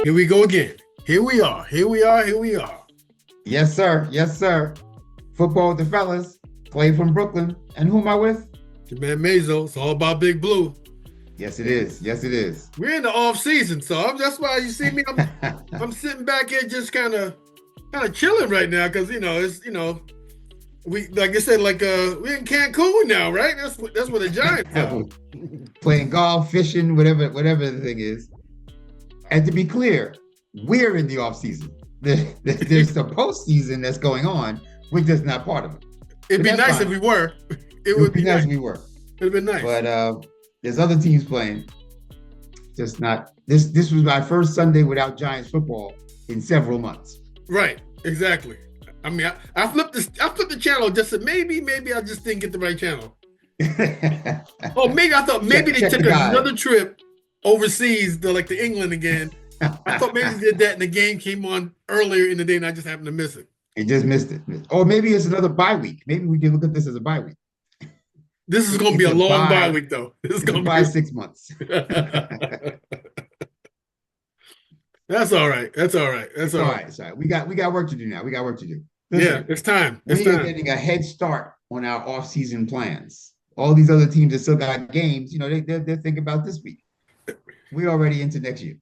Here we go again. Here we are. Here we are. Here we are. Yes, sir. Yes, sir. Football with the fellas. Clay from Brooklyn. And who am I with? Your man Mayzo. It's all about Big Blue. Yes, it is. Yes, it is. We're in the off season, so that's why you see me. I'm sitting back here just kind of chilling right now because it's we like I said we're in Cancun now, right? That's where the Giants are. Playing golf, fishing, whatever the thing is. And to be clear, we're in the off season. There's the postseason that's going on. We're just not part of it. It'd be nice fine. if we were. It would be nice if we were. It'd be nice. But there's other teams playing. Just not this. This was my first Sunday without Giants football in several months. Right. Exactly. I mean, I flipped the channel just said maybe I just didn't get the right channel. Oh, maybe I thought maybe they took another trip overseas to England again. I thought maybe they did that and the game came on earlier in the day and I just happened to miss it. You just missed it. Or maybe it's another bye week. Maybe we can look at this as a bye week. This is going to be a long bye week, though. This is going to be 6 months. That's all right. That's all right. That's all right. It's all right. We got work to do now. We got work to do. Listen, it's time. We are getting a head start on our off-season plans. All these other teams that still got games, they're thinking about this week. We're already into next year.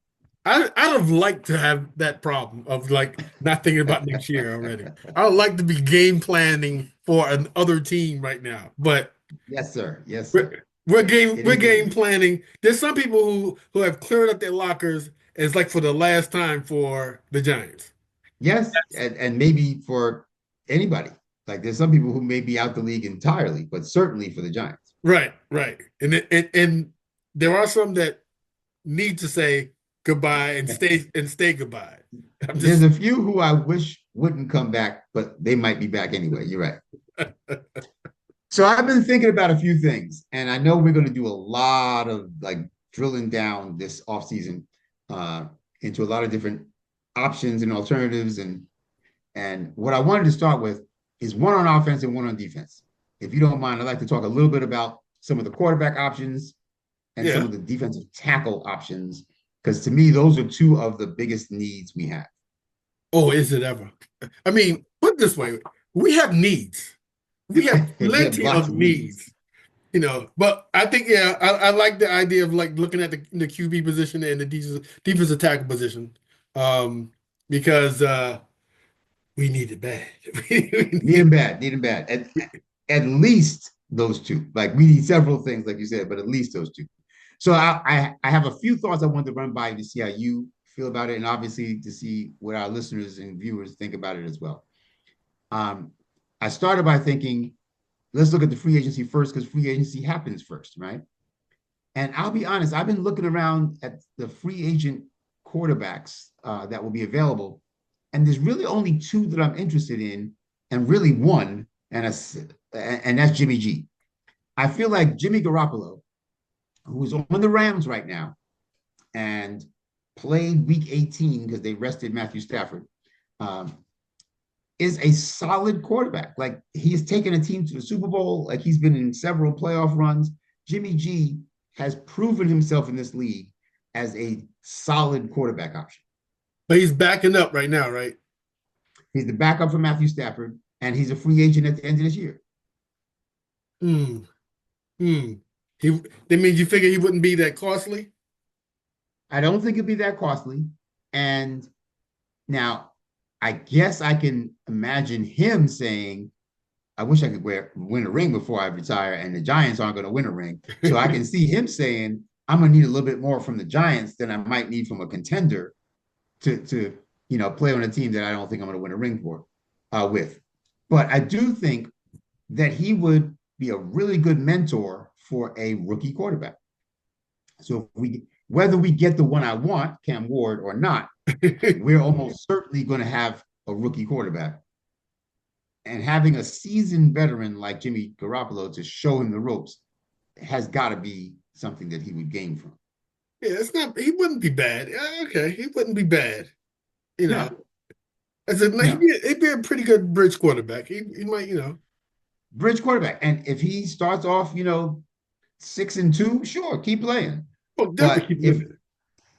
I'd have liked to have that problem of not thinking about next year already. I would like to be game planning for another team right now, but yes, sir. Yes, sir. We're game planning. There's some people who have cleared up their lockers, and it's like for the last time for the Giants. Yes, and maybe for anybody. Like there's some people who may be out the league entirely, but certainly for the Giants. Right. And there are some that need to say goodbye and stay goodbye. There's a few who I wish wouldn't come back, but they might be back anyway. You're right. So I've been thinking about a few things, and I know we're going to do a lot of drilling down this offseason into a lot of different options and alternatives. And what I wanted to start with is one on offense and one on defense. If you don't mind, I'd like to talk a little bit about some of the quarterback options and some of the defensive tackle options, because to me, those are two of the biggest needs we have. Oh, is it ever? I mean, put it this way, we have needs. We have plenty of needs. But I think, I like the idea of looking at the QB position and the defensive tackle position because we need it bad. Need them bad. At least those two. We need several things, like you said, but at least those two. So I have a few thoughts I wanted to run by you to see how you feel about it, and obviously to see what our listeners and viewers think about it as well. I started by thinking, let's look at the free agency first, because free agency happens first, right? And I'll be honest, I've been looking around at the free agent quarterbacks that will be available, and there's really only two that I'm interested in, and really one, and that's Jimmy G. I feel like Jimmy Garoppolo, who's on the Rams right now and played week 18 because they rested Matthew Stafford, is a solid quarterback. He's taken a team to the Super Bowl. He's been in several playoff runs. Jimmy G has proven himself in this league as a solid quarterback option. But he's backing up right now, right? He's the backup for Matthew Stafford, and he's a free agent at the end of this year. That means you figure he wouldn't be that costly? I don't think it'd be that costly. And now, I guess I can imagine him saying, I wish I could win a ring before I retire, and the Giants aren't going to win a ring. So I can see him saying, I'm going to need a little bit more from the Giants than I might need from a contender to play on a team that I don't think I'm going to win a ring with. But I do think that he would be a really good mentor for a rookie quarterback. So whether we get the one I want, Cam Ward, or not, we're almost certainly going to have a rookie quarterback. And having a seasoned veteran like Jimmy Garoppolo to show him the ropes has got to be something that he would gain from. Yeah, he wouldn't be bad. Okay, he wouldn't be bad. No. He'd be a pretty good bridge quarterback. He might, Bridge quarterback. And if he starts off, 6-2, sure, keep playing. Oh, definitely keep living.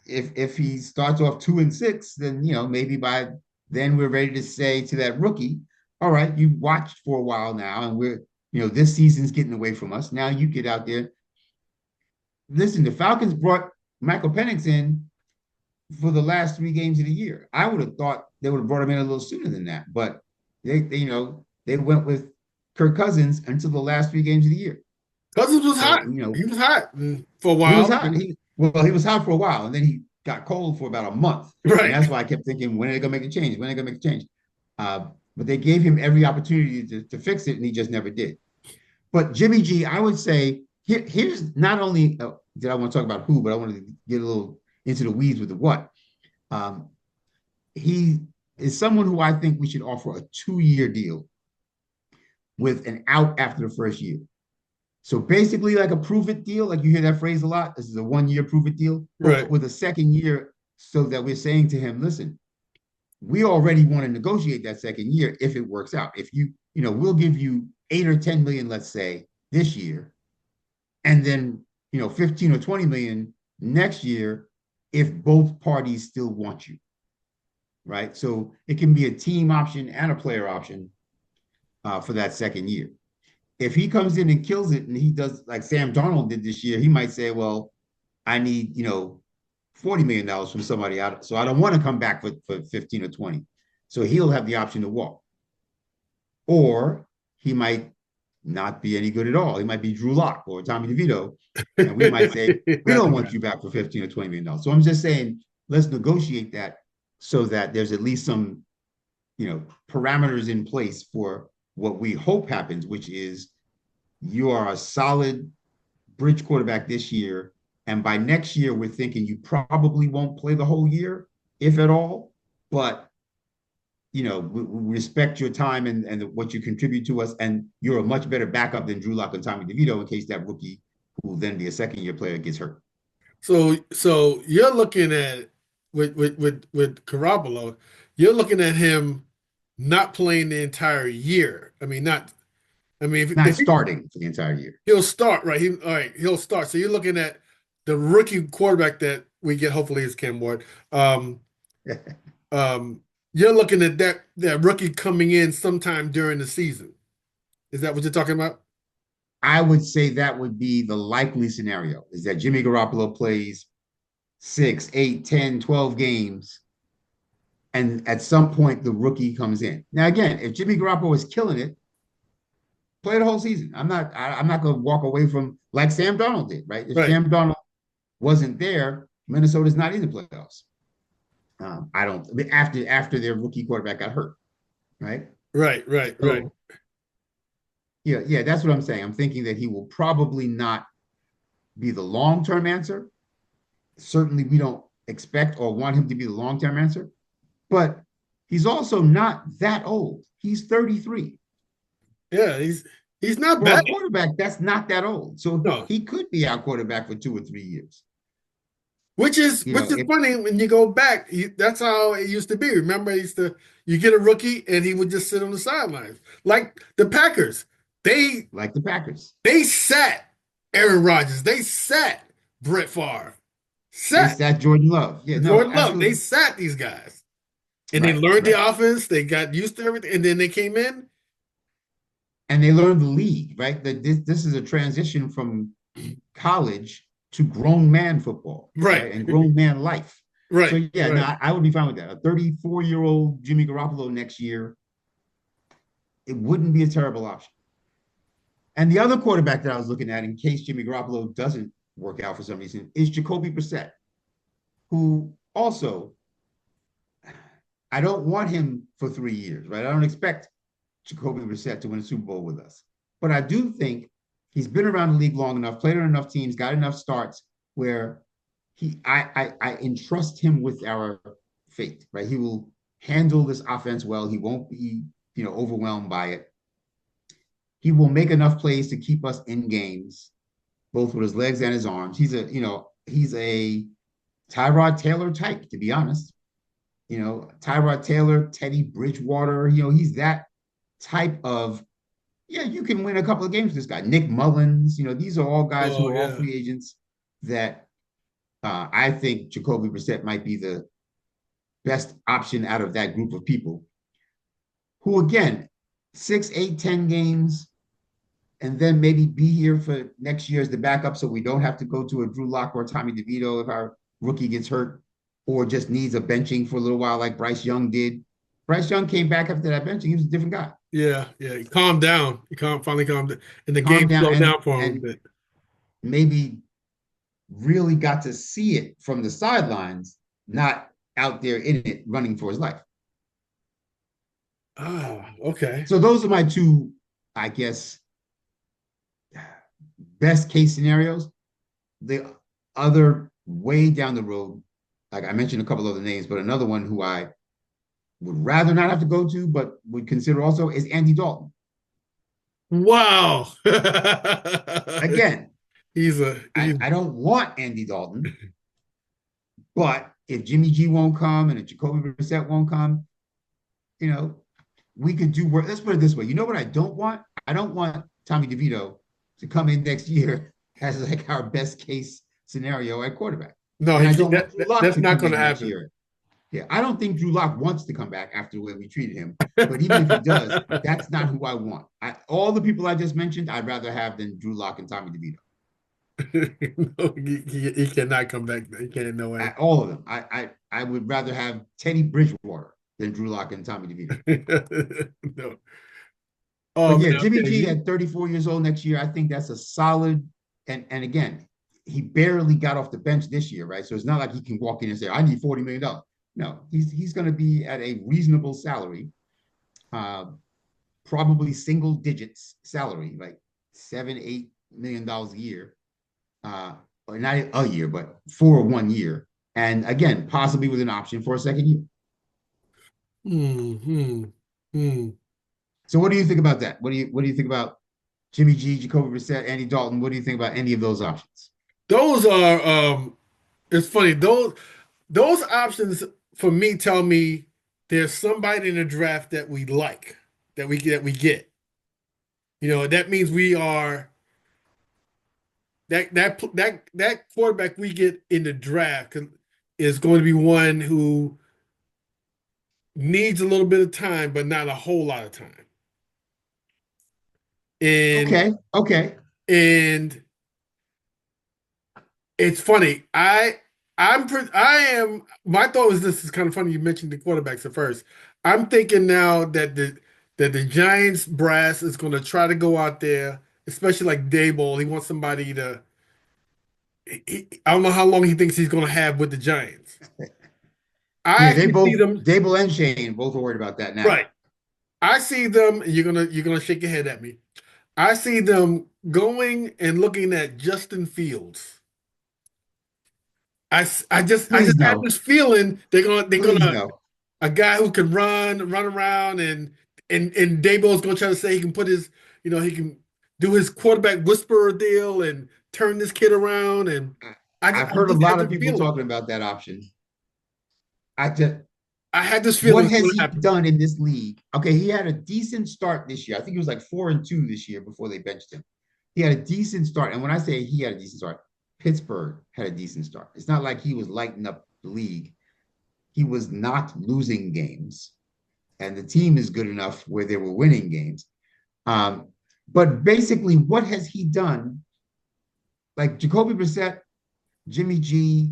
if he starts off 2-6, then maybe by then we're ready to say to that rookie, all right, you watched for a while now, and we're this season's getting away from us. Now you get out there. Listen, the Falcons brought Michael Penix in for the last 3 games of the year. I would have thought they would have brought him in a little sooner than that, but they went with Kirk Cousins until the last 3 games of the year. Cousins was So hot. He was hot for a he was while. hot. He was hot for a while, and then he got cold for about a month, and Right. that's why I kept thinking, when are they gonna make a change? When are they gonna make a change? But they gave him every opportunity to fix it, and he just never did. But Jimmy G, I would say here's not only did I want to talk about who, but I wanted to get a little into the weeds with the what. Um, he is someone who I think we should offer a 2-year deal with an out after the first year. So basically, like a prove it deal, like you hear that phrase a lot. This is a 1-year prove it deal, but Right. with a second year, so that we're saying to him, listen, we already want to negotiate that second year if it works out. If we'll give you 8 or 10 million, let's say, this year, and then 15 or 20 million next year if both parties still want you. Right. So it can be a team option and a player option for that second year. If he comes in and kills it and he does like Sam Darnold did this year, he might say, well, I need, $40 million from somebody out. So I don't want to come back for 15 or 20. So he'll have the option to walk. Or he might not be any good at all. He might be Drew Lock or Tommy DeVito. And we might say, we don't want you back for 15 or $20 million. So I'm just saying, let's negotiate that so that there's at least some, parameters in place for what we hope happens, which is you are a solid bridge quarterback this year. And by next year, we're thinking you probably won't play the whole year, if at all. But, we respect your time and what you contribute to us. And you're a much better backup than Drew Lock and Tommy DeVito in case that rookie, who will then be a second-year player, gets hurt. So you're looking at with Garoppolo, you're looking at him not playing the entire year. I mean, not. I mean, Not starting for the entire year. he'll start, right? All right, he'll start. So you're looking at the rookie quarterback that we get. Hopefully, is Cam Ward. Um, you're looking at that rookie coming in sometime during the season. Is that what you're talking about? I would say that would be the likely scenario, is that Jimmy Garoppolo plays 6, 8, 10, 12 games. And at some point, the rookie comes in. Now, again, if Jimmy Garoppolo is killing it, play the whole season. I'm not going to walk away from like Sam Darnold did, right? If Right, Sam Darnold wasn't there, Minnesota's not in the playoffs. I don't after their rookie quarterback got hurt, right? right. So yeah, that's what I'm saying. I'm thinking that he will probably not be the long-term answer. Certainly, we don't expect or want him to be the long-term answer, but he's also not that old. He's 33. Yeah, he's not For bad. a quarterback, that's not that old. So No, he could be our quarterback for 2 or 3 years. which is funny when you go back. That's how it used to be. Remember, you get a rookie and he would just sit on the sidelines, like the Packers. They Like the Packers. they sat Aaron Rodgers. They sat Brett Favre. They Sat sat Jordan Love. Yeah, no, Jordan Love. They absolutely. sat these guys, and they Right, learned right. the offense. They got used to everything, and then they came in. And they learned the league, right? That this is a transition from college to grown man football, Right, right? And grown man life. So right, yeah, no, right. I would be fine with that. A 34-year-old Jimmy Garoppolo next year, it wouldn't be a terrible option. And the other quarterback that I was looking at, in case Jimmy Garoppolo doesn't work out for some reason, is Jacoby Brissett, who also, I don't want him for 3 years, right? I don't expect Jacoby Brissett to win a Super Bowl with us. But I do think he's been around the league long enough, played on enough teams, got enough starts where I entrust him with our fate, right? He will handle this offense well. He won't be, overwhelmed by it. He will make enough plays to keep us in games, both with his legs and his arms. He's a Tyrod Taylor type, to be honest. Tyrod Taylor, Teddy Bridgewater, he's that type of, yeah, you can win a couple of games with this guy. Nick Mullins, these are all guys who Oh are all yeah, free agents that I think Jacoby Brissett might be the best option out of that group of people. Who again, 6, 8, 10 games, and then maybe be here for next year as the backup, so we don't have to go to a Drew Lock or Tommy DeVito if our rookie gets hurt, or just needs a benching for a little while, like Bryce Young did. Bryce Young came back after that benching; he was a different guy. Yeah, yeah. He calmed down. He finally calmed down, and the Calm game down, slowed down for him a and bit. maybe really got to see it from the sidelines, not out there in it running for his life. Ah, okay. So those are my two, I guess, best case scenarios. The other way down the road, like I mentioned a couple other names, but another one who I would rather not have to go to, but would consider also is Andy Dalton. Wow. Again, he's a I, he's I don't want Andy Dalton, but if Jimmy G won't come and if Jacoby Brissett won't come, you know, we could do work. Let's put it this way. You know what I don't want? I don't want Tommy DeVito to come in next year as like our best case scenario at quarterback. no, And he I can't, don't want Drew Lock that's to not come going to in next happen. year. Yeah, I don't think Drew Lock wants to come back after the way we treated him. But even if he does, that's not who I want. All the people I just mentioned, I'd rather have than Drew Lock and Tommy DeVito. No, he cannot come back. He can't. No way. All of them. I would rather have Teddy Bridgewater than Drew Lock and Tommy DeVito. No. But Oh man. yeah, Jimmy Okay. G at 34 years old next year, I think that's a solid. And again, he barely got off the bench this year, right? So it's not like he can walk in and say, "I need $40 million." No, he's going to be at a reasonable salary, uh, probably single digits salary, like $7, $8 million a year, or not a year, but for 1 year, and again, possibly with an option for a second year. Hmm. Hmm. Hmm. So, what do you think about that? What do you think about Jimmy G, Jacoby Brissett, Andy Dalton? What do you think about any of those options? Those are it's funny. Those options for me tell me there's somebody in the draft that we like, that we get. That means we are that quarterback we get in the draft is going to be one who needs a little bit of time, but not a whole lot of time. And Okay, okay. and it's funny. I am. My thought was this is kind of funny. You mentioned the quarterbacks at first. I'm thinking now that the Giants brass is going to try to go out there, especially like Daboll. He wants somebody to. I don't know how long he thinks he's going to have with the Giants. I Yeah, they actually see both them Dable and Shane both are worried about that now. right. I see them. And you're gonna shake your head at me. I see them going and looking at Justin Fields. I Please just have no, this feeling they're please gonna no. a guy who can run around and Dabo's gonna try to say he can put his he can do his quarterback whisperer deal and turn this kid around and I've I heard a just had lot of this people feeling. talking about that option. I just I had this feeling What it was has gonna he happen. done in this league? Okay, he had a decent start this year. I think he was like 4-2 this year before they benched him. He had a decent start, and when I say he had a decent start, Pittsburgh had a decent start. It's not like he was lighting up the league. He was not losing games, and the team is good enough where they were winning games. Um, but basically, what has he done? Like Jacoby Brissett, Jimmy G,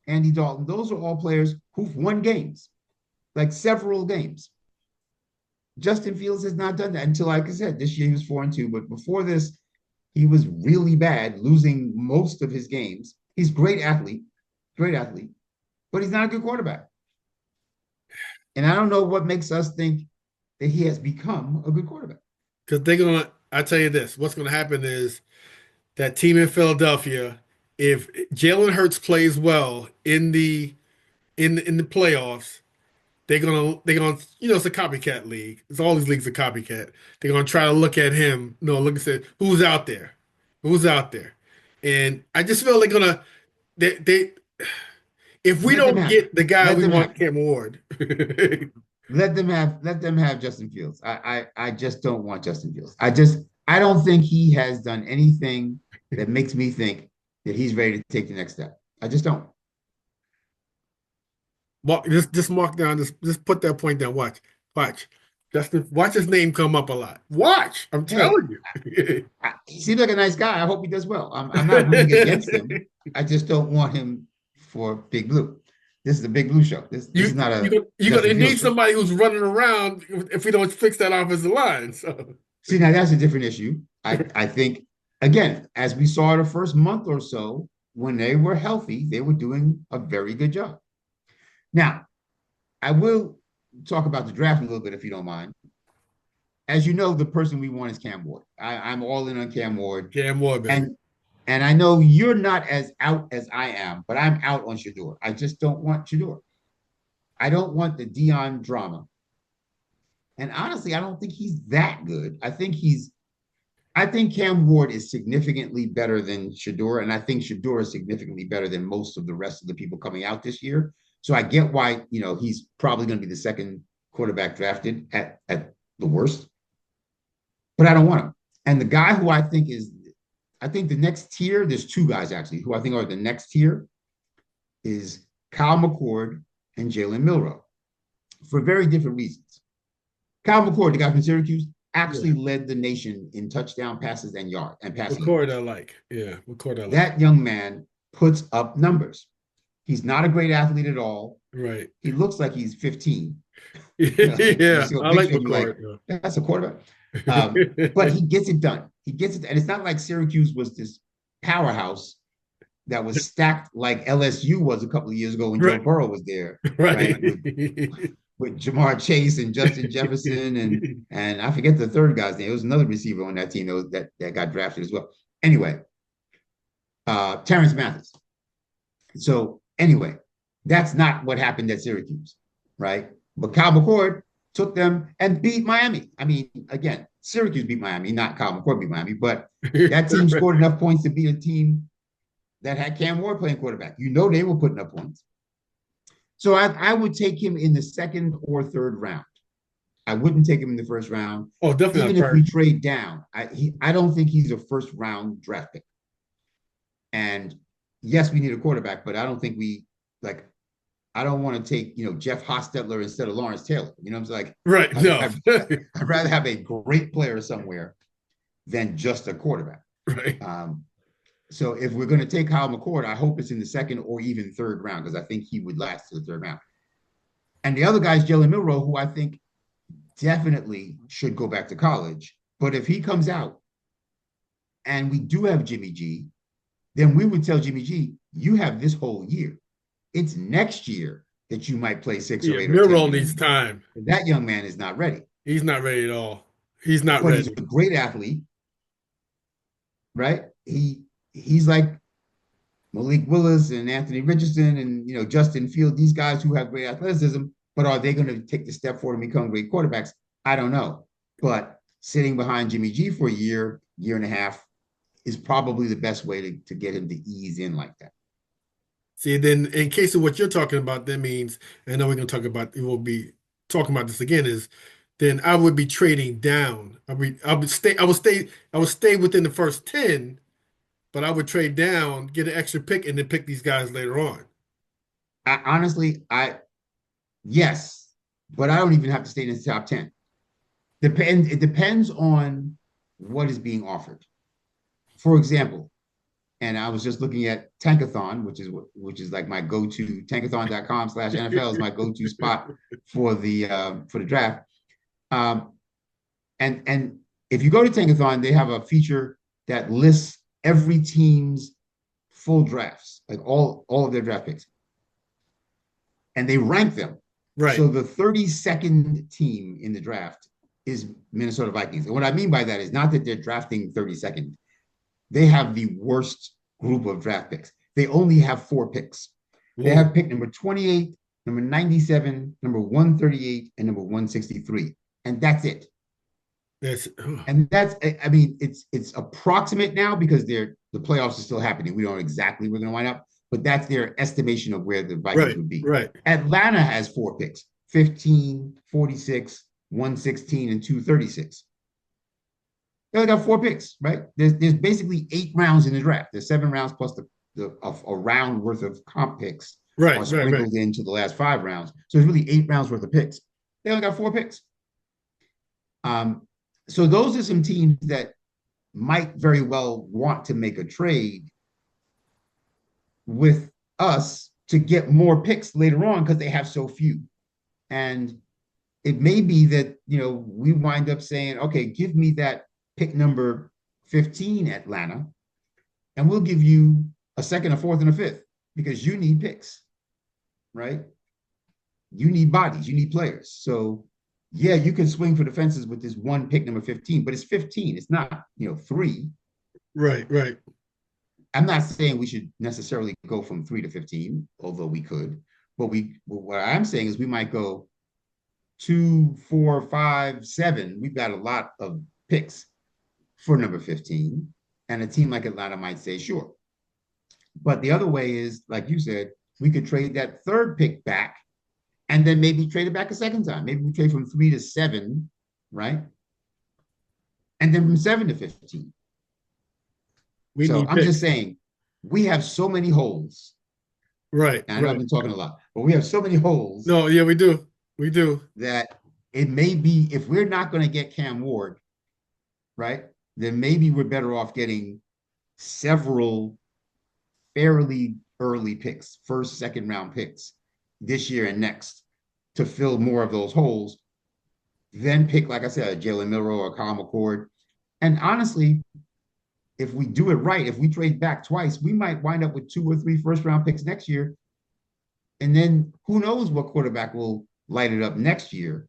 Andy Dalton, those are all players who've won games, like several games. Justin Fields has not done that until, like I said, this year he was 4-2. But before this, he was really bad, losing most of his games. He's a great athlete, but he's not a good quarterback. And I don't know what makes us think that he has become a good quarterback. Because I tell you this, what's gonna happen is that team in Philadelphia, if Jalen Hurts plays well in the playoffs, they're gonna it's a copycat league. It's all these leagues are copycat. They're gonna try to look at him. No, look and say who's out there, who's out there, and I just feel they're gonna they if we Let them don't have it. get the guy Let we them have want, it. Cam Ward. Let them have Justin Fields. I just don't want Justin Fields. I don't think he has done anything that makes me think that he's ready to take the next step. I just don't. Mark, just mark down. Just put that point down. Watch. Watch his name come up a lot. Watch. I'm Hey, telling you. he seems like a nice guy. I hope he does well. I'm not rooting against him. I just don't want him for Big Blue. This is a Big Blue show. This is not a You're gonna Justin Fields need show. somebody who's running around if we don't fix that offensive line. So See, now that's a different issue. I think, again, as we saw the first month or so, when they were healthy, they were doing a very good job. Now, I will talk about the draft a little bit if you don't mind. As you know, the person we want is Cam Ward. I'm all in on Cam Ward. Cam Moore, baby. And I know you're not as out as I am, but I'm out on Shador. I just don't want Shador. I don't want the Dion drama. And honestly, I don't think he's that good. I think Cam Ward is significantly better than Shador, and I think Shador is significantly better than most of the rest of the people coming out this year. So I get why, he's probably going to be the second quarterback drafted at the worst, but I don't want him. And the guy who I think the next tier, there's two guys actually who I think are the next tier is Kyle McCord and Jalen Milroe for very different reasons. Kyle McCord, the guy from Syracuse, actually led the nation in touchdown passes and passing McCord, yards. I like. Yeah, McCord, I like. That young man puts up numbers. He's not a great athlete at all. Right. He looks like he's 15. You Yeah, see a I like picture and you're like, McCord. that's a quarterback. But he gets it done. He gets it. And it's not like Syracuse was this powerhouse that was stacked like LSU was a couple of years ago when Joe Right. Burrow was there, Right. right? With Jamar Chase and Justin Jefferson and I forget the third guy's name. It was another receiver on that team that got drafted as well. Anyway, Terrence Mathis. So anyway, that's not what happened at Syracuse, right? But Kyle McCord took them and beat Miami. I mean, again, Syracuse beat Miami, not Kyle McCord beat Miami, but that team scored enough points to beat a team that had Cam Ward playing quarterback. They were putting up points. So I would take him in the second or third round. I wouldn't take him in the first round. Oh, definitely Even if we trade down, I don't think he's a first round draft pick. And yes, we need a quarterback, but I don't think I don't want to take, Jeff Hostetler instead of Lawrence Taylor. I'm like, right. No. I'd rather have a great player somewhere than just a quarterback. Right. So if we're going to take Kyle McCord, I hope it's in the second or even third round because I think he would last to the third round. And the other guy is Jalen Milroe, who I think definitely should go back to college. But if he comes out and we do have Jimmy G, then we would tell Jimmy G, you have this whole year. It's next year that you might play 6 or 8 or 10. Milroe needs time. That young man is not ready. He's not ready at all. He's not but ready. He's a great athlete, right? He's like Malik Willis and Anthony Richardson and Justin Field, these guys who have great athleticism, but are they going to take the step forward and become great quarterbacks? I don't know. But sitting behind Jimmy G for a year and a half is probably the best way to get him to ease in like that. See, then in case of what you're talking about, that means, and I know we're going to talk about, we'll be talking about this again, is then I would be trading down. I would stay within the first 10, but I would trade down, get an extra pick, and then pick these guys later on. Yes, but I don't even have to stay in the top 10. It depends on what is being offered. For example, and I was just looking at Tankathon, which is like my go-to, tankathon.com/NFL is my go-to spot for the draft. And if you go to Tankathon, they have a feature that lists every team's full drafts, like all of their draft picks. And they rank them. Right. So the 32nd team in the draft is Minnesota Vikings. And what I mean by that is not that they're drafting 32nd. They have the worst group of draft picks. They only have 4 picks. They have pick number 28, number 97, number 138, and number 163. And that's it. It's approximate now because the playoffs are still happening. We don't know exactly where they're going to wind up, but that's their estimation of where the Vikings would be. Right. Atlanta has 4 picks, 15, 46, 116, and 236. They only got 4 picks, right? There's basically 8 rounds in the draft. There's 7 rounds plus a round worth of comp picks Right, are right, right. sprinkled into the last 5 rounds. So it's really 8 rounds worth of picks. They only got 4 picks. Um, so those are some teams that might very well want to make a trade with us to get more picks later on because they have so few. And it may be that, we wind up saying, okay, give me that pick number 15, Atlanta, and we'll give you a second, a fourth, and a fifth because you need picks, right? You need bodies, you need players. So yeah, you can swing for the fences with this one pick number 15, but it's 15. It's not, 3. Right, right. I'm not saying we should necessarily go from 3 to 15, although we could. But what I'm saying is we might go 2, 4, 5, 7. We've got a lot of picks for number 15. And a team like Atlanta might say, sure. But the other way is, like you said, we could trade that third pick back and then maybe trade it back a second time. Maybe we trade from 3 to 7, right? And then from 7 to 15. We So need I'm just picks. saying, we have so many holes. Right, And I know I've right. been talking a lot, but we have so many holes No, yeah, we do. We do. that it may be, if we're not going to get Cam Ward, right, then maybe we're better off getting several fairly early picks, first, second round picks this year and next to fill more of those holes. Then pick, like I said, Jalen Milroe or Kyle McCord. And honestly, if we do it right, if we trade back twice, we might wind up with 2 or 3 first round picks next year. And then who knows what quarterback will light it up next year.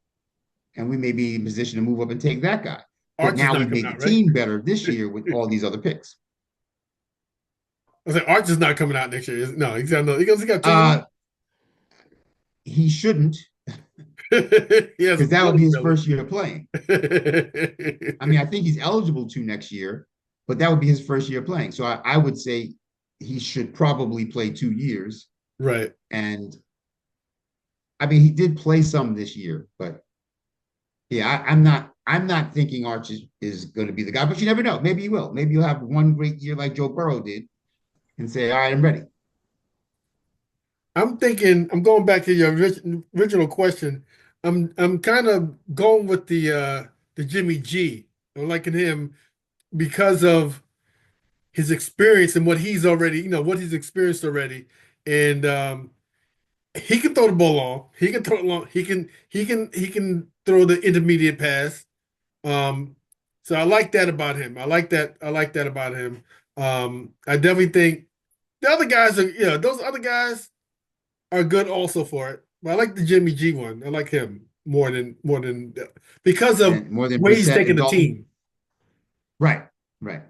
And we may be in position to move up and take that guy. But Arch is now not we've coming made the out, right? team better this year with all these other picks. I said Arch is not coming out next year. No, he got 2 years. Uh, he shouldn't, He has a because that would bullet be his belly. first year playing. I mean, I think he's eligible to next year, but that would be his first year playing. So I would say he should probably play 2 years. Right. And I mean, he did play some this year, but yeah, I'm not thinking Arch is going to be the guy, but you never know. Maybe he will. Maybe you'll have one great year like Joe Burrow did and say, all right, I'm ready. I'm thinking, I'm going back to your original question. I'm kind of going with the Jimmy G. I'm liking him because of his experience and what he's already, what he's experienced already. And he can throw the ball long. He can throw it long. He can throw the intermediate pass. Um, so I like that about him. I like that about him. I definitely think the other guys are, those other guys are good also for it. But I like the Jimmy G one. I like him more than because of And more than the way he's Brissett taking and the Dalton. team. Right, right.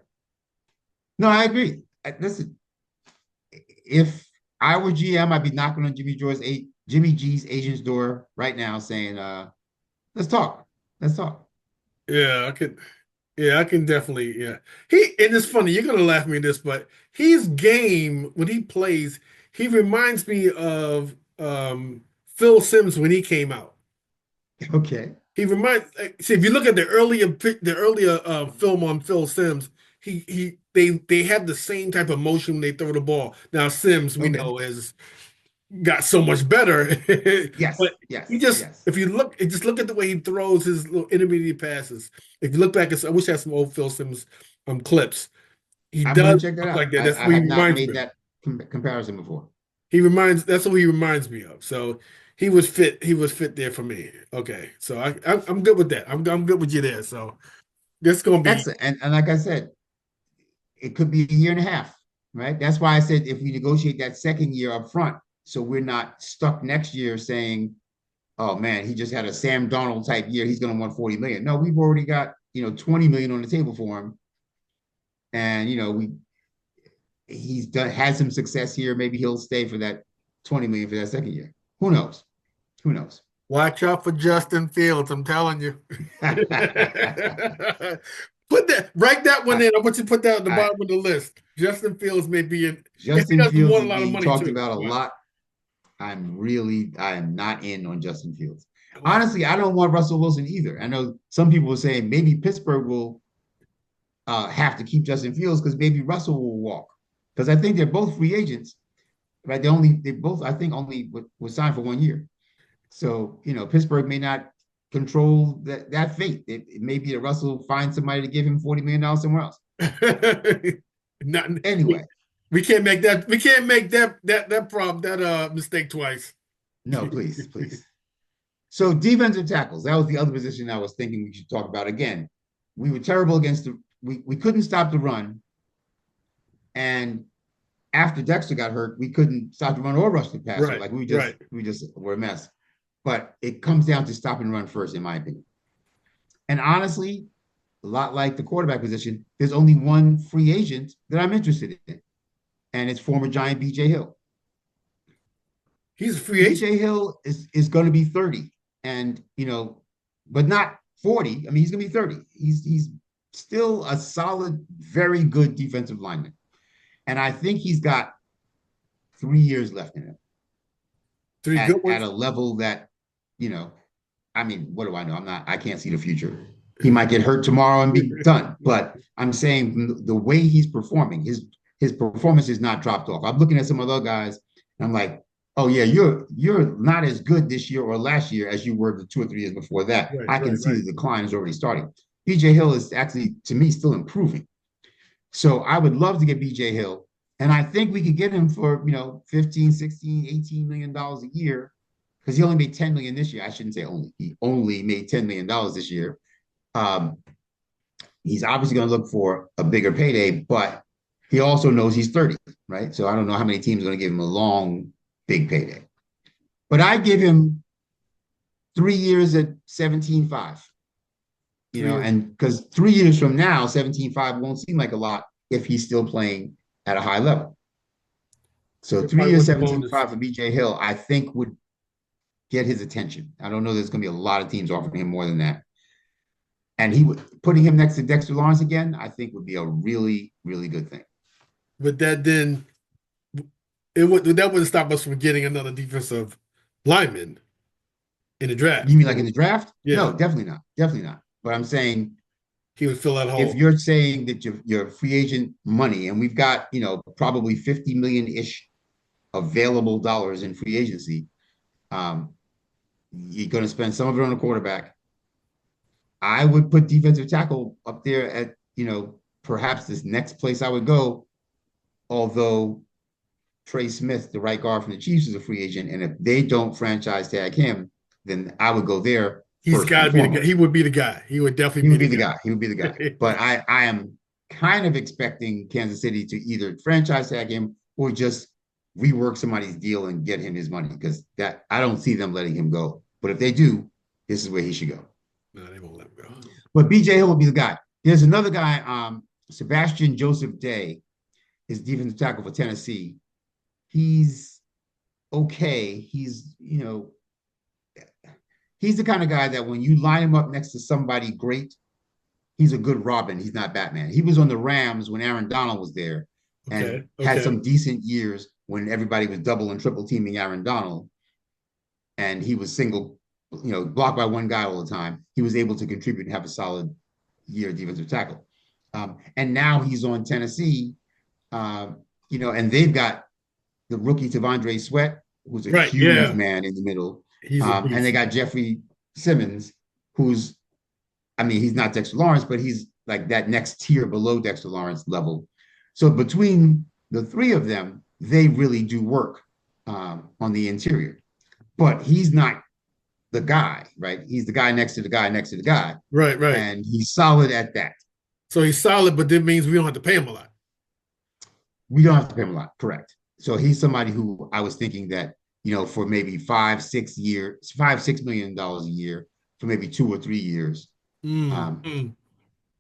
No, I agree. Listen, if I were GM, I'd be knocking on Jimmy G's agent's door right now saying, let's talk. Let's talk. Yeah, I could. Yeah, I can definitely. Yeah, and it's funny. You're gonna laugh at me at this, but his game when he plays, he reminds me of Phil Simms when he came out. Okay. He reminds. See, if you look at the earlier film on Phil Simms, they have the same type of motion when they throw the ball. Now Sims, we Okay. know, has got so much better, Yes. but he Yes. just Yes. if you just look at the way he throws his little intermediate passes. If you look back, I wish I had some old Phil Sims clips. He I'm going does to check that look out. like that. That's I what he have not reminds made me of. that comparison before. That's what he reminds me of. So he was fit. He was fit there for me. Okay, so I'm good with that. I'm good with you there. So this gonna be Excellent. And like I said, it could be a year and a half, right? That's why I said if we negotiate that second year up front, so we're not stuck next year saying, oh man, he just had a Sam Darnold type year. He's going to want 40 million. No, we've already got, 20 million on the table for him. And, he's had some success here. Maybe he'll stay for that 20 million for that second year. Who knows? Who knows? watch out for Justin Fields. I'm telling you. Write that one I, in. I want you to put that at the I, bottom of the list. Justin Fields may be in if he Justin doesn't Fields want a is lot of being money talked too. about a But lot. I am not in on Justin Fields. wow. Honestly, I don't want Russell Wilson either. I know some people are saying maybe Pittsburgh will have to keep Justin Fields because maybe Russell will walk. Because I think they're both free agents. right? They both, I think, only was signed for 1 year. So, Pittsburgh may not control that fate. It may be that Russell finds somebody to give him $40 million somewhere else. Not, Anyway, we can't make that. We can't make that problem that mistake twice. no, please, please. So defensive tackles, that was the other position I was thinking we should talk about. Again, we were terrible against we couldn't stop the run. And after Dexter got hurt, we couldn't stop the run or rush the passer. Right, Like we right. just were a mess. But it comes down to stop and run first, in my opinion. And honestly, a lot like the quarterback position, there's only one free agent that I'm interested in, and it's former Giant BJ Hill. He's a free agent. BJ Hill is going to be 30, and but not 40. I mean, he's going to be 30. He's still a solid, very good defensive lineman, and I think he's got 3 years left in him. Three good ones at a level that, I mean, what do I know? I can't see the future. He might get hurt tomorrow and be done. But I'm saying the way he's performing, his performance is not dropped off. I'm looking at some other guys, and I'm like, oh yeah, you're not as good this year or last year as you were the 2 or 3 years before that. Right, I can right, see right. the decline is already starting. BJ Hill is actually, to me, still improving. So I would love to get BJ Hill. And I think we could get him for, 15, 16, $18 million a year, because he only made 10 million this year. I shouldn't say only. He only made $10 million this year. He's obviously going to look for a bigger payday, but he also knows he's 30, right? So I don't know how many teams are going to give him a long, big payday. But I give him 3 years at 17.5. And because 3 years from now, 17.5 won't seem like a lot if he's still playing at a high level. So 3 years, 17.5 for BJ Hill, I think would get his attention. I don't know there's going to be a lot of teams offering him more than that. And putting him next to Dexter Lawrence again, I think would be a really, really good thing. But that wouldn't stop us from getting another defensive lineman in the draft. You mean like in the draft? Yeah. No, definitely not. Definitely not. But I'm saying he would fill that hole. If you're saying that your free agent money, and we've got, probably 50 million-ish available dollars in free agency, you're going to spend some of it on a quarterback. I would put defensive tackle up there at, perhaps this next place I would go, although Trey Smith, the right guard from the Chiefs, is a free agent. And if they don't franchise tag him, then I would go there. He's got to be the guy. He would be the guy. He would definitely be the guy. He would be the guy. But I am kind of expecting Kansas City to either franchise tag him or just rework somebody's deal and get him his money, because I don't see them letting him go. But if they do, this is where he should go. No, they won't let him go. But BJ Hill will be the guy. There's another guy, Sebastian Joseph Day, is defensive tackle for Tennessee. He's okay. He's the kind of guy that when you line him up next to somebody great, he's a good Robin. He's not Batman. He was on the Rams when Aaron Donald was there and had some decent years when everybody was double and triple teaming Aaron Donald. And he was blocked by one guy all the time. He was able to contribute and have a solid year defensive tackle. And now he's on Tennessee, and they've got the rookie Tavondre Sweat, who's a huge man in the middle. And they got Jeffrey Simmons, he's not Dexter Lawrence, but he's like that next tier below Dexter Lawrence level. So between the three of them, they really do work on the interior. But he's not the guy, right? He's the guy next to the guy next to the guy. Right. And he's solid at that. So he's solid, but that means we don't have to pay him a lot. We don't have to pay him a lot, correct. So he's somebody who I was thinking that, for maybe $5-6 million a year for maybe 2 or 3 years. If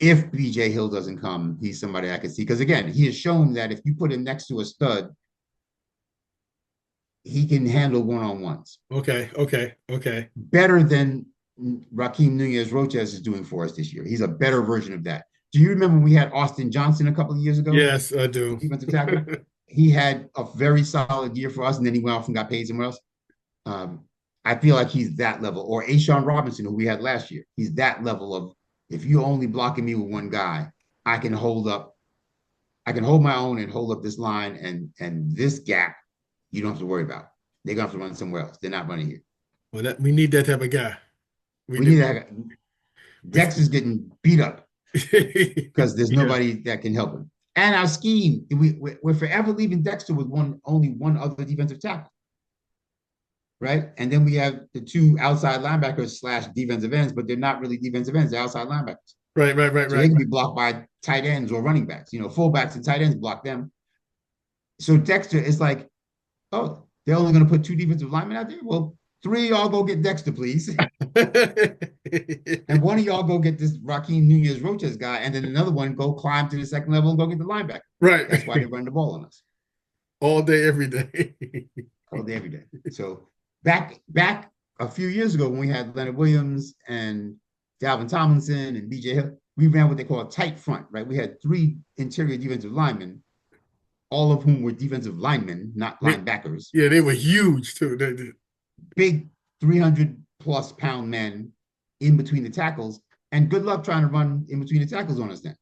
BJ Hill doesn't come, he's somebody I could see. Because again, he has shown that if you put him next to a stud, he can handle one-on-ones. Okay. Better than Raheem Nunez-Roches is doing for us this year. He's a better version of that. Do you remember when we had Austin Johnson a couple of years ago? Yes, I do. Defensive tackle. He had a very solid year for us, and then he went off and got paid somewhere else. I feel like he's that level. Or Ashawn Robinson, who we had last year. He's that level of, if you're only blocking me with one guy, I can hold my own and hold up this line and this gap, you don't have to worry about. They're gonna have to run somewhere else. They're not running here. Well, we need that type of guy. We We need do. that. Dexter's getting beat up because there's Yeah. nobody that can help him. And our scheme, we're forever leaving Dexter with only one other defensive tackle, right? And then we have the two outside linebackers slash defensive ends, but they're not really defensive ends; they're outside linebackers. Right, right, right, So they right. can be blocked by tight ends or running backs. Fullbacks and tight ends block them. So Dexter is like, oh, they're only going to put two defensive linemen out there. Well, three of y'all go get Dexter, please. And one of y'all go get this Raheem Nunez Roches guy, and then another one go climb to the second level and go get the linebacker. Right. That's why they run the ball on us All day, every day. all day, every day. So back a few years ago when we had Leonard Williams and Dalvin Tomlinson and BJ Hill, we ran what they call a tight front, right? We had three interior defensive linemen, all of whom were defensive linemen, not linebackers. Yeah, they were huge too. Big 300+ pound men in between the tackles. And good luck trying to run in between the tackles on us then.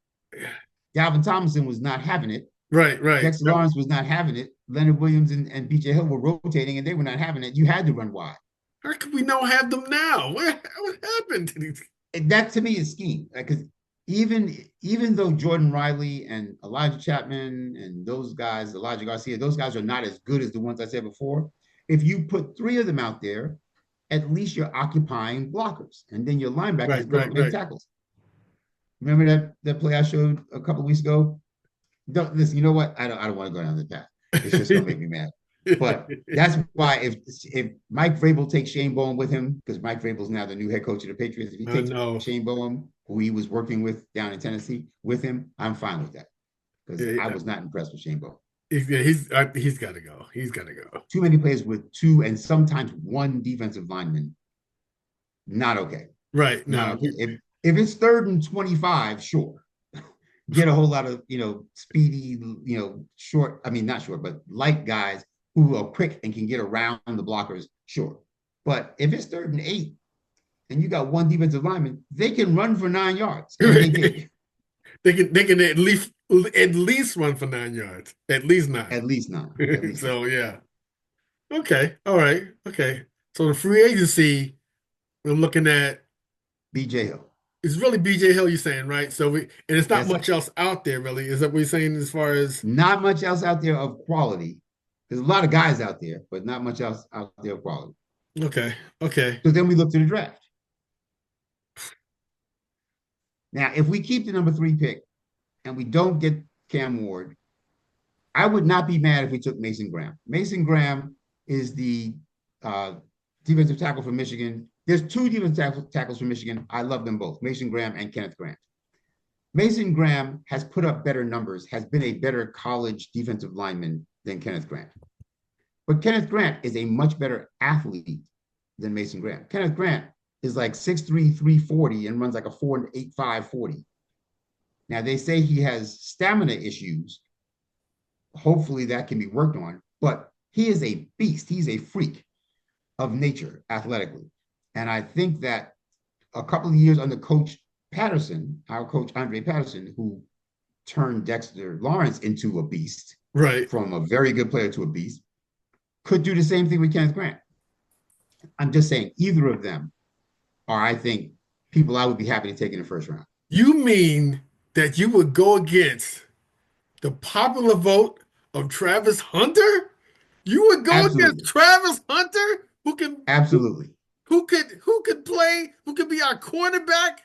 Dalvin Tomlinson was not having it. Right, right. Dexter Lawrence was not having it. Leonard Williams and BJ Hill were rotating and they were not having it. You had to run wide. How could we not have them now? What happened to these? And that to me is scheme. Because even though Jordan Riley and Elijah Chapman and those guys, Elijah Garcia, those guys are not as good as the ones I said before. If you put three of them out there, at least you're occupying blockers. And then your linebackers go make tackles. Remember that play I showed a couple of weeks ago? Don't listen, you know what? I don't want to go down the path. It's just gonna make me mad. But that's why if Mike Vrabel takes Shane Bowen with him, because Mike Vrabel's now the new head coach of the Patriots, if he takes Shane Bowen, who he was working with down in Tennessee, with him, I'm fine with that. Because I was not impressed with Shane Bowen. He's got to go. He's got to go. Too many players with two and sometimes one defensive lineman. Not okay. Right. Not okay. If it's 3rd and 25, sure. Get a whole lot of speedy, short. I mean, not short, but light guys who are quick and can get around the blockers. Sure, but if it's 3rd and 8, and you got one defensive lineman, they can run for 9 yards. They can at least run for 9 yards. At least 9. At least 9. So yeah. Okay. All right. Okay. So the free agency, I'm looking at BJ Hill. It's really BJ Hill, you're saying, right? So and it's not much else out there, really. Is that what you're saying as far as not much else out there of quality? There's a lot of guys out there, but not much else out there of quality. Okay. Okay. So then we look to the draft. Now, if we keep the number 3 pick and we don't get Cam Ward, I would not be mad if we took Mason Graham. Mason Graham is the defensive tackle from Michigan. There's 2 defensive tackles from Michigan. I love them both, Mason Graham and Kenneth Grant. Mason Graham has put up better numbers, has been a better college defensive lineman than Kenneth Grant. But Kenneth Grant is a much better athlete than Mason Graham. Kenneth Grant is like 6'3", 340 and runs like a 4.85 40. Now, they say he has stamina issues. Hopefully that can be worked on, but he is a beast. He's a freak of nature athletically. And I think that a couple of years under Coach Patterson, our coach Andre Patterson, who turned Dexter Lawrence into a beast, right, from a very good player to a beast, could do the same thing with Kenneth Grant. I'm just saying either of them are, I think, people I would be happy to take in the 1st round. You mean that you would go against the popular vote of Travis Hunter? You would go against Travis Hunter, who can who could play, who could be our quarterback,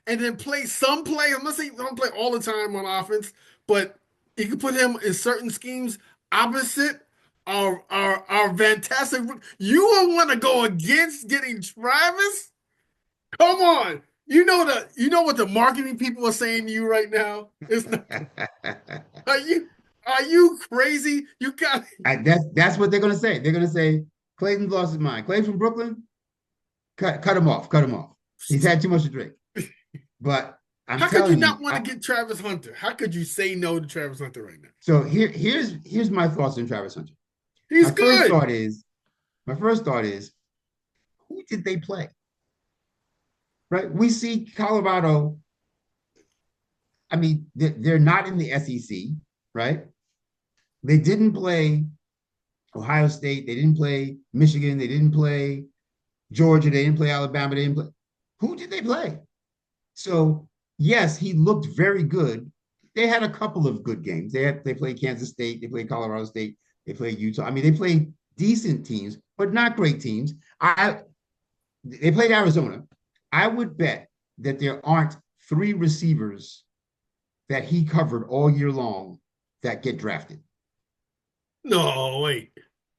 and then play some play. I'm not saying don't play all the time on offense, but you can put him in certain schemes opposite our fantastic. You would want to go against getting Travis? Come on. You know what the marketing people are saying to you right now? It's not, are you crazy? You got that's what they're gonna say. They're gonna say Clayton's lost his mind. Clayton from Brooklyn, cut him off. He's had too much to drink. But how could you not want to get Travis Hunter? How could you say no to Travis Hunter right now? So here's my thoughts on Travis Hunter. He's good. My first thought is, who did they play? Right? We see Colorado. I mean, they're not in the SEC, right? They didn't play Ohio State. They didn't play Michigan. They didn't play Georgia. They didn't play Alabama. They didn't play. Who did they play? So yes, he looked very good. They had a couple of good games. They played Kansas State. They played Colorado State. They played Utah. I mean, they played decent teams, but not great teams. They played Arizona. I would bet that there aren't three receivers that he covered all year long that get drafted. No, wait.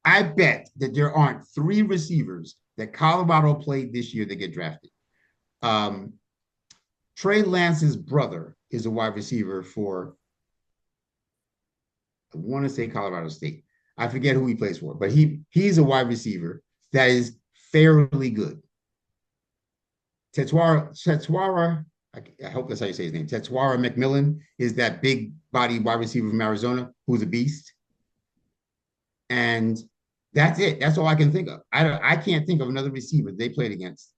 I bet that there aren't three receivers that Colorado played this year that get drafted. Um, Trey Lance's brother is a wide receiver for, I want to say Colorado State. I forget who he plays for, but he's a wide receiver that is fairly good. Tetsuara, I hope that's how you say his name. Tetsuara McMillan is that big body wide receiver from Arizona who's a beast. And that's it. That's all I can think of. I can't think of another receiver they played against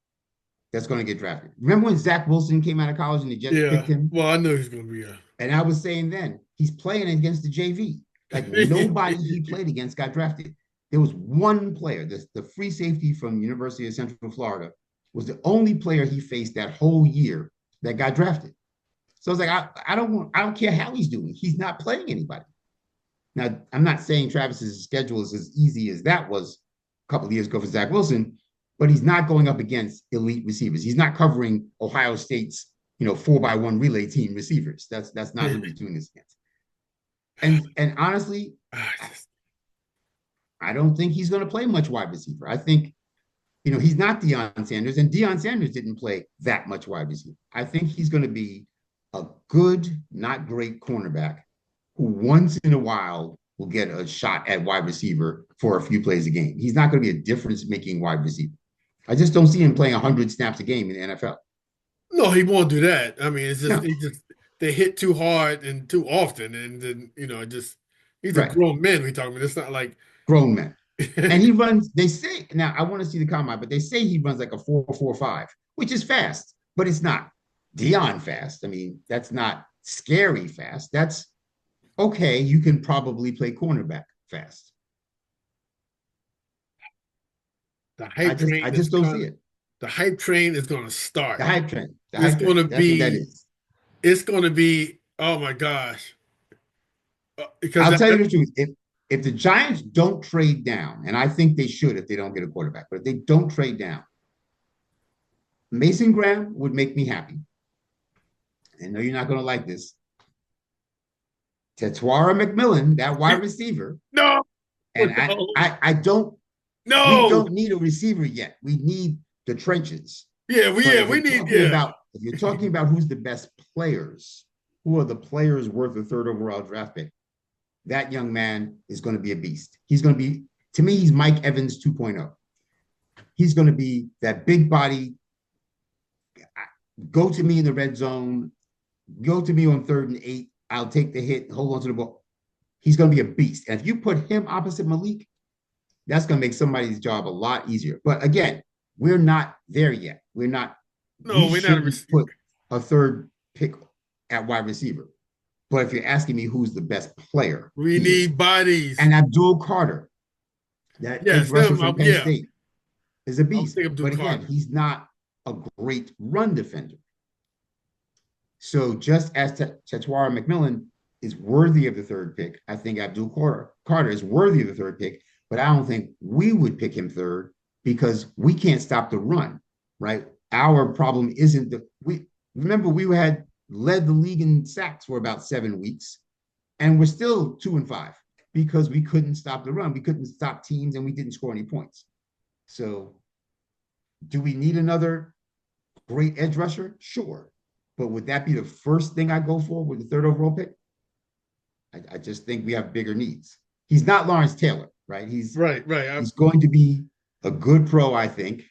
that's going to get drafted. Remember when Zach Wilson came out of college and the Jets picked him? Well, I know he's going to be a. And I was saying then, he's playing against the JV. Like nobody he played against got drafted. There was one player, the free safety from University of Central Florida, was the only player he faced that whole year that got drafted. So I was like, I don't care how he's doing. He's not playing anybody. Now, I'm not saying Travis's schedule is as easy as that was a couple of years ago for Zach Wilson, but he's not going up against elite receivers. He's not covering Ohio State's, 4x1 relay team receivers. That's not who he's doing this against. And honestly, I don't think he's going to play much wide receiver. I think, he's not Deion Sanders, and Deion Sanders didn't play that much wide receiver. I think he's going to be a good, not great cornerback who once in a while will get a shot at wide receiver for a few plays a game. He's not going to be a difference-making wide receiver. I just don't see him playing 100 snaps a game in the NFL. No, he won't do that. I mean, No. they hit too hard and too often, and then he's a grown man we talking about. It's not like grown men. And he runs, they say, now I want to see the combine, but they say he runs like a 4.45, which is fast, but it's not Deion fast. I mean, that's not scary fast. That's okay. You can probably play cornerback fast. The hype train. I just don't see it. The hype train is going to start. The hype train. It's going to be. That is. It's going to be. Oh my gosh. Because I'll tell you the truth. If the Giants don't trade down, and I think they should if they don't get a quarterback, but if they don't trade down, Mason Graham would make me happy. I know you're not going to like this. Tetsuara McMillan, that wide receiver. No. And I don't. No. We don't need a receiver yet. We need the trenches. Yeah, we need. If you're talking about who's the best players, who are the players worth a third overall draft pick, that young man is going to be a beast. He's going to be, to me, he's Mike Evans 2.0. He's going to be that big body, go to me in the red zone, go to me on 3rd and 8. I'll take the hit, hold on to the ball. He's going to be a beast. And if you put him opposite Malik, that's going to make somebody's job a lot easier. But again, we're not there yet. We're not. No, we're not put a third pick at wide receiver. But if you're asking me who's the best player, we need bodies. And Abdul Carter, that edge rusher from Penn State, is a beast. But again, he's not a great run defender. So just as Tetsuara McMillan is worthy of the third pick, I think Abdul Carter is worthy of the third pick. But I don't think we would pick him third because we can't stop the run, right? Our problem isn't we had led the league in sacks for about 7 weeks, and we're still 2-5 because we couldn't stop the run. We couldn't stop teams, and we didn't score any points. So do we need another great edge rusher? Sure. But would that be the first thing I go for with the third overall pick? I just think we have bigger needs. He's not Lawrence Taylor, right? He's right. He's going to be a good pro, I think.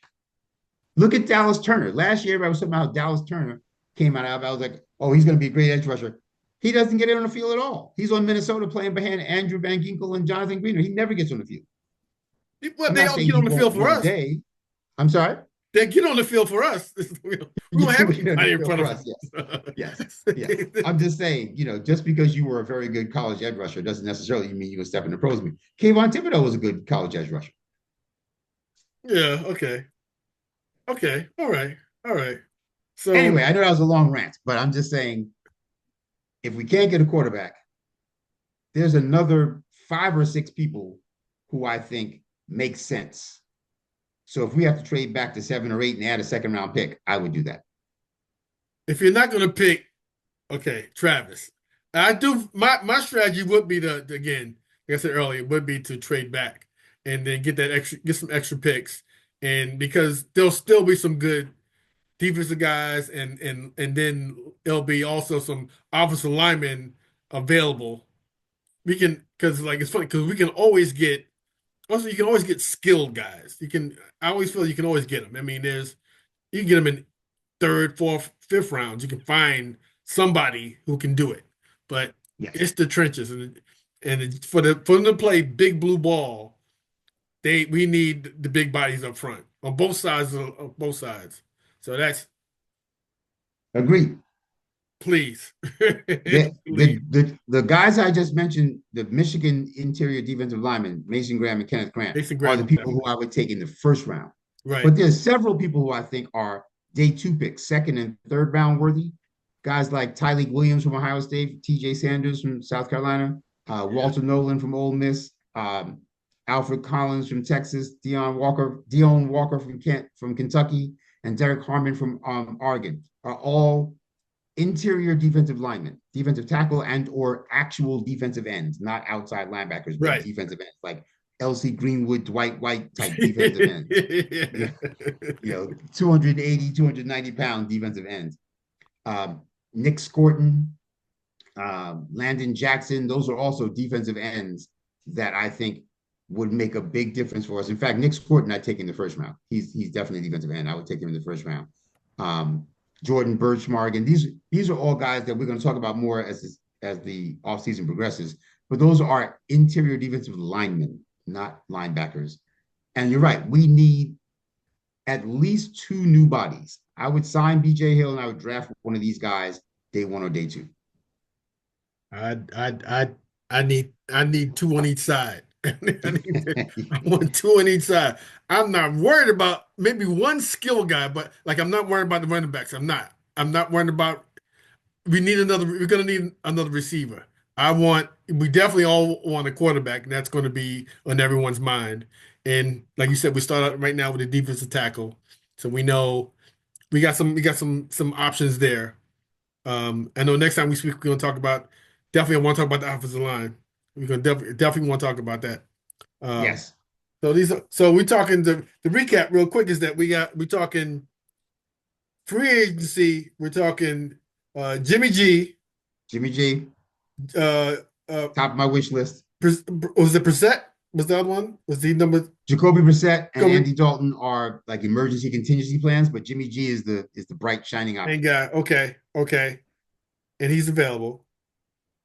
Look at Dallas Turner. Last year, I was talking about how Dallas Turner came out. I was like, oh, he's going to be a great edge rusher. He doesn't get in on the field at all. He's on Minnesota playing behind Andrew Van Ginkel and Jonathan Greener. He never gets on the field. Well, they all get on the field for us. I'm sorry? that get on the field for us. We don't have anybody in front For of us, yes. them. Yes, yes. I'm just saying, just because you were a very good college edge rusher doesn't necessarily mean you would step in the pros. Kayvon Thibodeau was a good college edge rusher. Yeah. Okay. Okay. All right. All right. So Anyway, I know that was a long rant, but I'm just saying, if we can't get a quarterback, there's another 5 or 6 people who I think make sense. So if we have to trade back to 7 or 8 and add a second round pick, I would do that. if you're not going to pick, okay, Travis, I do. My strategy would be to again, like I said earlier, would be to trade back and then get some extra picks, and because there'll still be some good defensive guys, and then there'll be also some offensive linemen available. We can because like it's funny because we can always get also you can always get skilled guys. You can I always feel you can always get them. I mean, you can get them in third, fourth, fifth rounds. You can find somebody who can do it, but Yes. it's the trenches for them to play big blue ball, we need the big bodies up front on both sides of both sides. So that's Agreed. please, The, please, the the guys I just mentioned, the Michigan interior defensive linemen, Mason Graham and Kenneth Grant, Mason are Graham the is people who definitely I would take in the first round. right. But there's several people who I think are day 2 picks, second and third round worthy. Guys like Tyleik Williams from Ohio State, TJ Sanders from South Carolina, Yeah, Walter Nolan from Ole Miss, Alfred Collins from Texas, Dion Walker from Kentucky, and Derek Harmon from Oregon are all interior defensive linemen, defensive tackle and or actual defensive ends, not outside linebackers, but right. defensive ends, like L.C. Greenwood, Dwight White type defensive ends. Yeah. 280, 290-pound defensive ends. Nick Scorton, Landon Jackson, those are also defensive ends that I think would make a big difference for us. In fact, Nick Scorton, I'd take in the first round. He's definitely a defensive end. I would take him in the first round. Um, Jordan Birchmark, and these are all guys that we're going to talk about more as the offseason progresses. But those are interior defensive linemen, not linebackers. And you're right, we need at least 2 new bodies. I would sign BJ Hill and I would draft one of these guys day 1 or day 2. I I I I need two on each side. I want two on each side. I'm not worried about maybe one skill guy, but like I'm not worried about the running backs. I'm not. I'm not worried about we're gonna need another receiver. We definitely all want a quarterback, and that's gonna be on everyone's mind. And like you said, we start out right now with a defensive tackle. So we know we got some options there. I know next time we speak, we're going to talk about definitely. I want to talk about the offensive line. We're going to definitely want to talk about that. Um, Yes. so we're talking the recap real quick is that we're talking free agency. We're talking Jimmy G. Jimmy G, Uh, uh, top of my wish list. was it Brissett? Was the other one? Was the number? Jacoby Brissett and Kobe Andy Dalton are like emergency contingency plans, but Jimmy G is the bright shining and object. guy. Okay, okay, and he's available.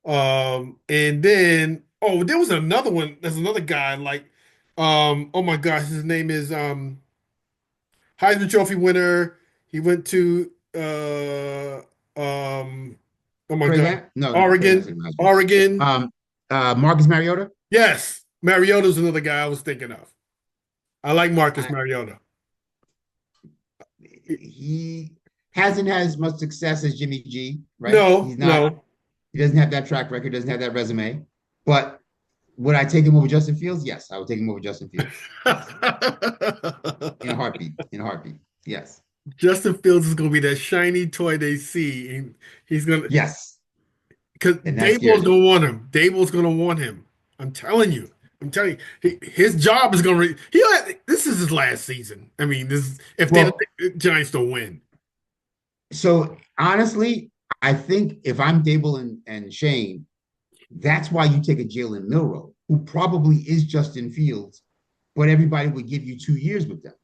And then there was another one. There's another guy like oh my gosh, his name is Heisman Trophy winner. He went to oh my Trey God, Lance? No, not Trey Lance. Oregon. Oregon. Marcus Mariota. Yes, Mariota's another guy I was thinking of. I like Marcus I, Mariota. he hasn't had as much success as Jimmy G, right? No, He's not. no. He doesn't have that track record. Doesn't have that resume. But would I take him over Justin Fields? Yes, I would take him over Justin Fields. Yes, in a heartbeat. In a heartbeat. Yes. Justin Fields is going to be that shiny toy they see, and he's going to Yes. because And that Dable's scares going me. to want him. Dable's going to want him. I'm telling you. I'm telling you, his job is going to. This is his last season. I mean, this if Well, the Giants don't win. so honestly, I think if I'm Dable and Shane, that's why you take a Jalen Milrow, who probably is Justin Fields, but everybody would give you 2 years with them,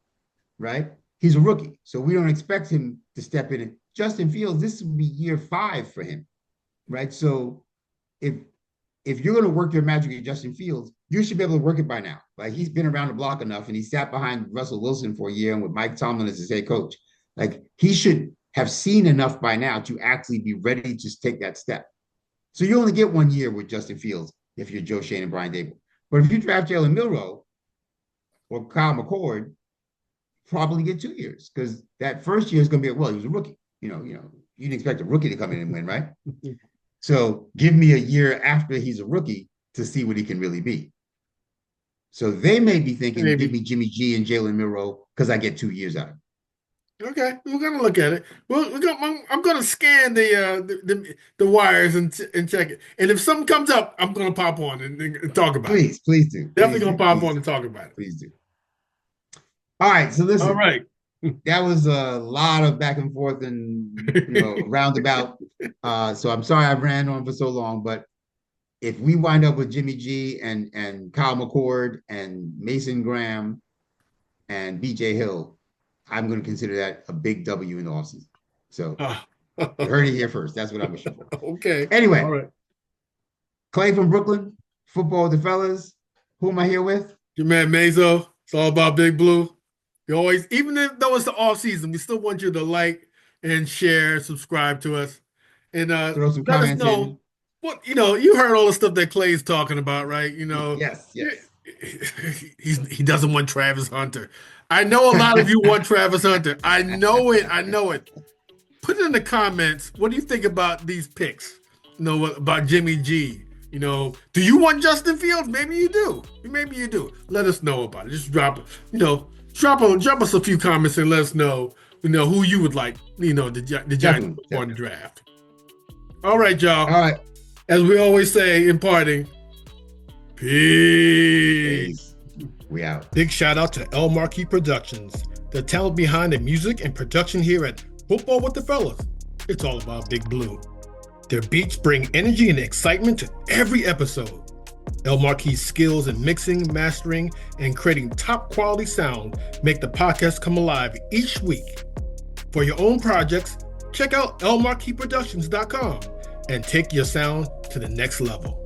right? He's a rookie, so we don't expect him to step in. Justin Fields, this would be year 5 for him, right? So if if you're going to work your magic at Justin Fields, you should be able to work it by now. Like he's been around the block enough, and he sat behind Russell Wilson for a year, and with Mike Tomlin as his head coach. Like he should have seen enough by now to actually be ready to take that step. So you only get 1 year with Justin Fields if you're Joe Schoen and Brian Dable. But if you draft Jalen Milroe or Kyle McCord, probably get 2 years because that first year is going to be, well, he was a rookie. You didn't expect a rookie to come in and win, right? So give me a year after he's a rookie to see what he can really be. So they may be thinking, give me Jimmy G and Jalen Milroe because I get 2 years out of it. Okay, we're gonna look at it. Well, I'm gonna scan the wires and check it. And if something comes up, I'm gonna pop on and talk about it. Please do. Definitely gonna pop on and talk about it. Please do. All right, so listen. All right. That was a lot of back and forth and roundabout. So I'm sorry I ran on for so long, but if we wind up with Jimmy G and Kyle McCord and Mason Graham and BJ Hill, I'm going to consider that a big W in the offseason. So you heard it here first. That's what I'm wishing for. Okay. Anyway, all right. Clay from Brooklyn, football with the fellas. Who am I here with? Your man Mayzo. It's all about Big Blue. You always, even though it's the off season, we still want you to like and share, subscribe to us, and throw some let us comments know in. what you heard all the stuff that Clay's talking about, right? Yes. He doesn't want Travis Hunter. I know a lot of you want Travis Hunter. I know it. Put it in the comments. What do you think about these picks? About Jimmy G. Do you want Justin Fields? Maybe you do. Let us know about it. Just drop us a few comments and let us know, who you would like, the Giants on the draft. All right, y'all. All right. As we always say in parting, peace. We out. Big shout out to El Marquis Productions, the talent behind the music and production here at Football with the Fellas. It's all about Big Blue. Their beats bring energy and excitement to every episode. El Marquis' skills in mixing, mastering, and creating top quality sound make the podcast come alive each week. For your own projects, check out elmarquisproductions.com and take your sound to the next level.